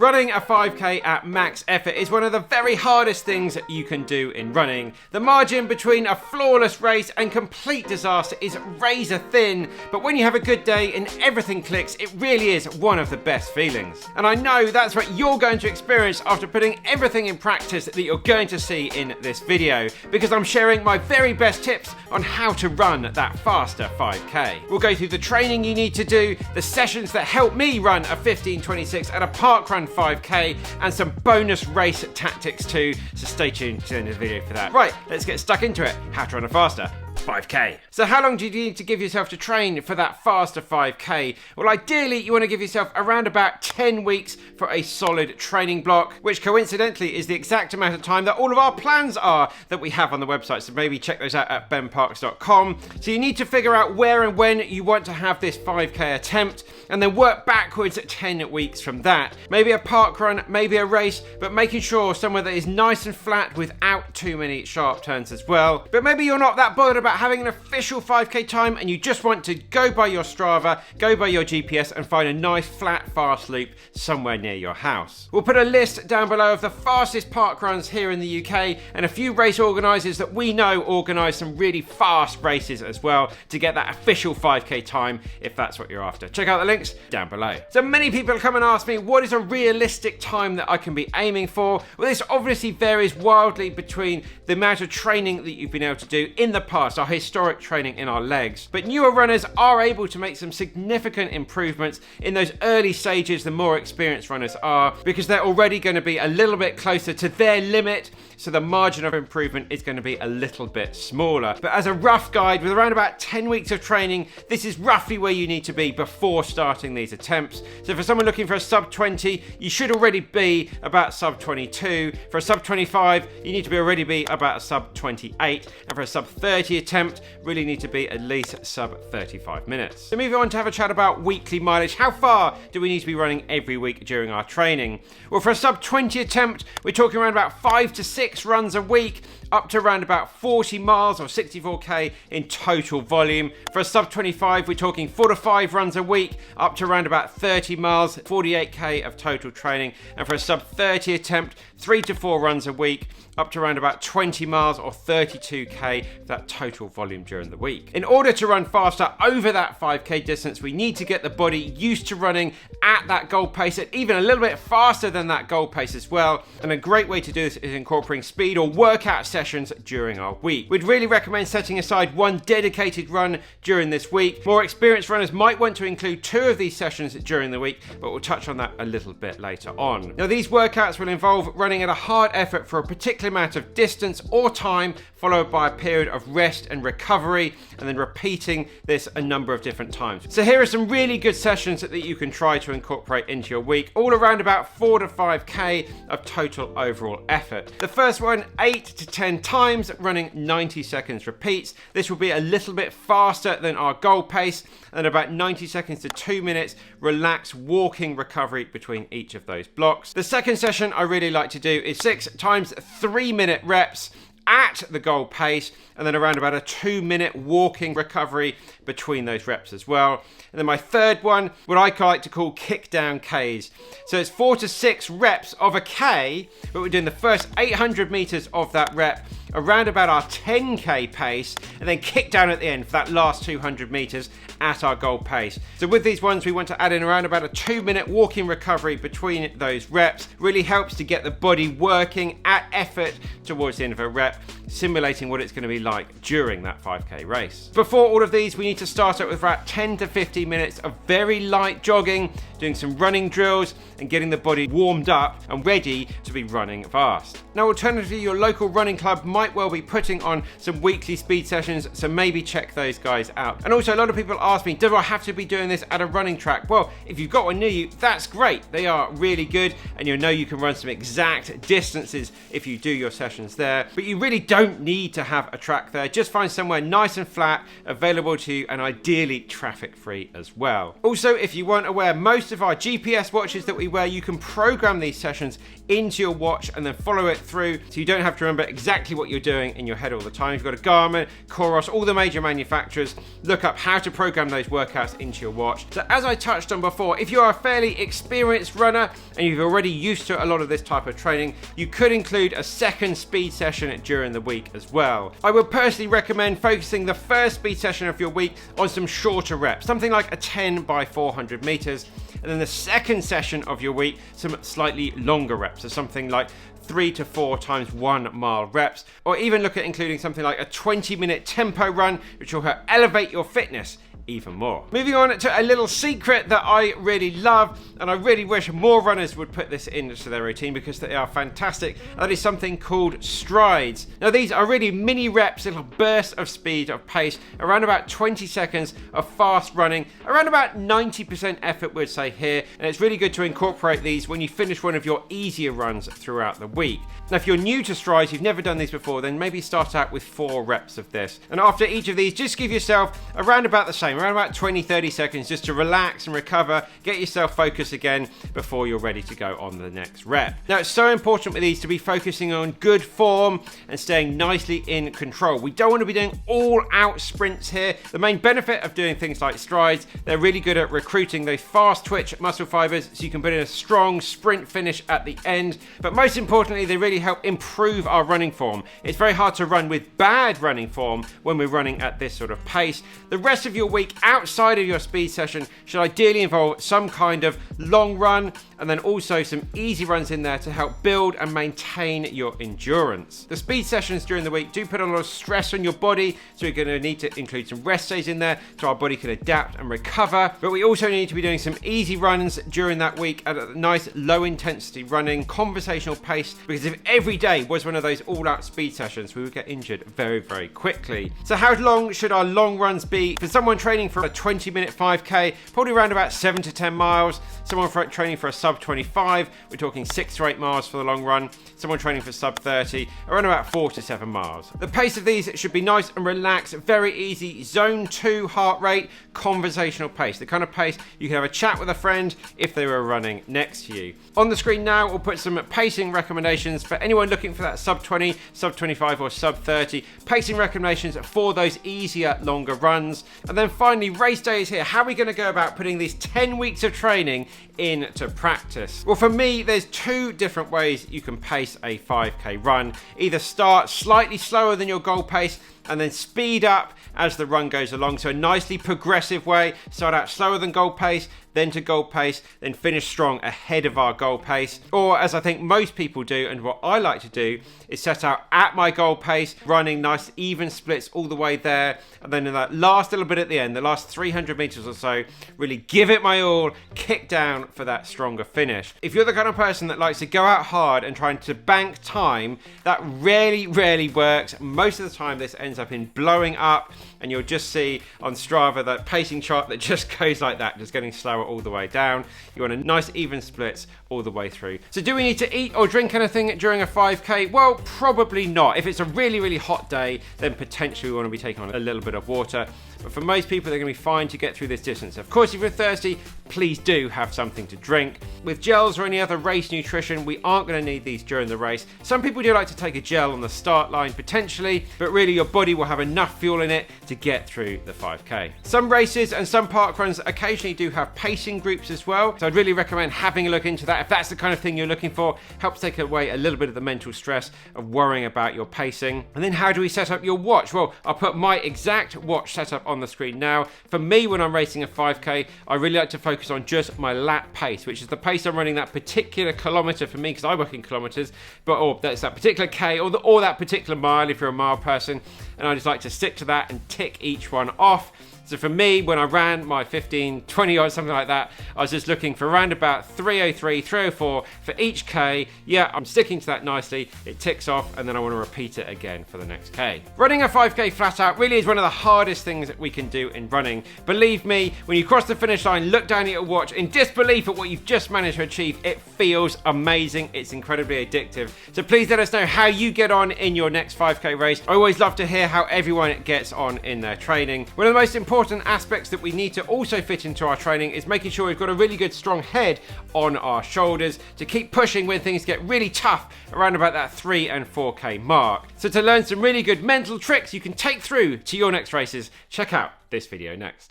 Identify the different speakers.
Speaker 1: Running a 5k at max effort is one of the very hardest things you can do in running. The margin between a flawless race and complete disaster is razor thin, but when you have a good day and everything clicks, it really is one of the best feelings. And I know that's what you're going to experience after putting everything in practice that you're going to see in this video, because I'm sharing my very best tips on how to run that faster 5k. We'll go through the training you need to do, the sessions that help me run a 15:26 at a parkrun 5k, and some bonus race tactics too, so stay tuned to the end of the video for that. Right, let's get stuck into it. How to run a faster 5k. So how long do you need to give yourself to train for that faster 5k? Well, ideally you want to give yourself around about 10 weeks for a solid training block, which coincidentally is the exact amount of time that all of our plans are that we have on the website. So maybe check those out at benparks.com. So you need to figure out where and when you want to have this 5k attempt, and then work backwards at 10 weeks from that. Maybe a park run, maybe a race, but making sure somewhere that is nice and flat without too many sharp turns as well. But maybe you're not that bothered about having an official 5k time and you just want to go by your Strava, go by your GPS and find a nice flat fast loop somewhere near your house. We'll put a list down below of the fastest park runs here in the UK, and a few race organisers that we know organise some really fast races as well to get that official 5k time if that's what you're after. Check out the links down below. So many people come and ask me, what is a realistic time that I can be aiming for? Well, this obviously varies wildly between the amount of training that you've been able to do in the past, our historic training in our legs. But newer runners are able to make some significant improvements in those early stages the more experienced runners are, because they're already going to be a little bit closer to their limit, so the margin of improvement is going to be a little bit smaller. But as a rough guide, with around about 10 weeks of training, this is roughly where you need to be before starting these attempts. So for someone looking for a sub 20, you should already be about sub 22. For a sub 25, you need to already be about a sub 28. And for a sub 30 attempt, really need to be at least sub 35 minutes. So moving on to have a chat about weekly mileage. How far do we need to be running every week during our training? Well, for a sub 20 attempt, we're talking around about 5 to 6 runs a week, up to around about 40 miles or 64k in total volume. For a sub 25, we're talking 4 to 5 runs a week, up to around about 30 miles, 48k of total training. And for a sub 30 attempt, 3 to 4 runs a week, up to around about 20 miles or 32k of that total volume during the week. In order to run faster over that 5k distance, we need to get the body used to running at that goal pace, and even a little bit faster than that goal pace as well. And a great way to do this is incorporating speed or workout sessions during our week. We'd really recommend setting aside one dedicated run during this week. More experienced runners might want to include 2 of these sessions during the week, but we'll touch on that a little bit later on. Now, these workouts will involve running at a hard effort for a particular amount of distance or time, followed by a period of rest and recovery, and then repeating this a number of different times. So here are some really good sessions that you can try to incorporate into your week, all around about 4 to 5k of total overall effort. The first one, 8 to 10 times, running 90 seconds repeats. This will be a little bit faster than our goal pace, and about 90 seconds to 2 minutes relaxed walking recovery between each of those blocks. The second session I really like to do is 6 times 3-minute reps at the goal pace, and then around about a 2-minute walking recovery between those reps as well. And then my third one, what I like to call kick down Ks. So it's 4 to 6 reps of a K, but we're doing the first 800 meters of that rep around about our 10k pace, and then kick down at the end for that last 200 meters at our goal pace. So with these ones, we want to add in around about a 2-minute walking recovery between those reps. Really helps to get the body working at effort towards the end of a rep, simulating what it's going to be like during that 5k race. Before all of these, we need to start out with about 10 to 15 minutes of very light jogging, doing some running drills and getting the body warmed up and ready to be running fast. Now, alternatively, your local running club might well be putting on some weekly speed sessions, so maybe check those guys out. And also, a lot of people ask me, do I have to be doing this at a running track? Well, if you've got one near you, that's great. They are really good, and you'll know you can run some exact distances if you do your sessions there. But you really don't need to have a track there. Just find somewhere nice and flat, available to you, and ideally traffic-free as well. Also, if you weren't aware, most of our GPS watches that we wear, you can program these sessions into your watch and then follow it through, so you don't have to remember exactly what what you're doing in your head all the time. You've got a Garmin, Coros, all the major manufacturers. Look up how to program those workouts into your watch. So as I touched on before, if you are a fairly experienced runner and you've already used to a lot of this type of training, you could include a second speed session during the week as well. I would personally recommend focusing the first speed session of your week on some shorter reps, something like a 10 by 400 meters, and then the second session of your week, some slightly longer reps, so something like 3 to 4 times 1 mile reps, or even look at including something like a 20-minute tempo run, which will help elevate your fitness even more. Moving on to a little secret that I really love, and I really wish more runners would put this into their routine because they are fantastic. That is something called strides. Now these are really mini reps, little bursts of speed, of pace, around about 20 seconds of fast running, around about 90% effort we'd say here, and it's really good to incorporate these when you finish one of your easier runs throughout the week. Now if you're new to strides, you've never done these before, then maybe start out with 4 reps of this, and after each of these just give yourself around about the same, around about 20-30 seconds just to relax and recover, get yourself focused again before you're ready to go on the next rep. Now it's so important with these to be focusing on good form and staying nicely in control. We don't want to be doing all out sprints here. The main benefit of doing things like strides, they're really good at recruiting those fast twitch muscle fibers so you can put in a strong sprint finish at the end, but most importantly they really help improve our running form. It's very hard to run with bad running form when we're running at this sort of pace. The rest of your week outside of your speed session should ideally involve some kind of long run and then also some easy runs in there to help build and maintain your endurance. The speed sessions during the week do put a lot of stress on your body, so you're going to need to include some rest days in there so our body can adapt and recover, but we also need to be doing some easy runs during that week at a nice low intensity running conversational pace, because if every day was one of those all out speed sessions we would get injured very, very quickly. So how long should our long runs be? For someone training for a 20-minute 5k, probably around about 7 to 10 miles. Someone training for a sub 25, we're talking 6 to 8 miles for the long run. Someone training for sub 30, around about 4 to 7 miles. The pace of these should be nice and relaxed, very easy, zone 2 heart rate, conversational pace, the kind of pace you can have a chat with a friend if they were running next to you. On the screen now, we'll put some pacing recommendations for anyone looking for that sub 20, sub 25 or sub 30, pacing recommendations for those easier, longer runs. And then finally, race day is here. How are we going to go about putting these 10 weeks of training into practice? Well, for me, there's 2 different ways you can pace a 5k run. Either start slightly slower than your goal pace and then speed up as the run goes along. So a nicely progressive way, start out slower than goal pace, then to goal pace, then finish strong ahead of our goal pace. Or as I think most people do, and what I like to do, is set out at my goal pace, running nice even splits all the way there, and then in that last little bit at the end, the last 300 meters or so, really give it my all, kick down for that stronger finish. If you're the kind of person that likes to go out hard and trying to bank time, that rarely works. Most of the time this ends up in blowing up, and you'll just see on Strava that pacing chart that just goes like that, just getting slower all the way down. You want a nice even splits all the way through. So do we need to eat or drink anything during a 5k? Well, probably not. If it's a really hot day, then potentially we want to be taking on a little bit of water. But for most people, they're going to be fine to get through this distance. Of course, if you're thirsty, please do have something to drink. With gels or any other race nutrition, we aren't going to need these during the race. Some people do like to take a gel on the start line potentially, but really your body will have enough fuel in it to get through the 5k. Some races and some park runs occasionally do have pacing groups as well, so I'd really recommend having a look into that if that's the kind of thing you're looking for. Helps take away a little bit of the mental stress of worrying about your pacing. And then how do we set up your watch? Well, I'll put my exact watch setup on the screen now. For me, when I'm racing a 5k, I really like to focus on just my lap pace, which is the pace I'm running that particular kilometer for me, because I work in kilometers, or that's that particular k or that particular mile if you're a mile person, and I just like to stick to that and tick each one off. So for me, when I ran my 15, 20 or something like that, I was just looking for around about 303, 304 for each K. Yeah, I'm sticking to that nicely. It ticks off, and then I want to repeat it again for the next K. Running a 5K flat out really is one of the hardest things that we can do in running. Believe me, when you cross the finish line, look down at your watch in disbelief at what you've just managed to achieve. It feels amazing. It's incredibly addictive. So please let us know how you get on in your next 5K race. I always love to hear how everyone gets on in their training. One of the most important important aspects that we need to also fit into our training is making sure we've got a really good strong head on our shoulders to keep pushing when things get really tough around about that 3 and 4K mark. So to learn some really good mental tricks you can take through to your next races, check out this video next.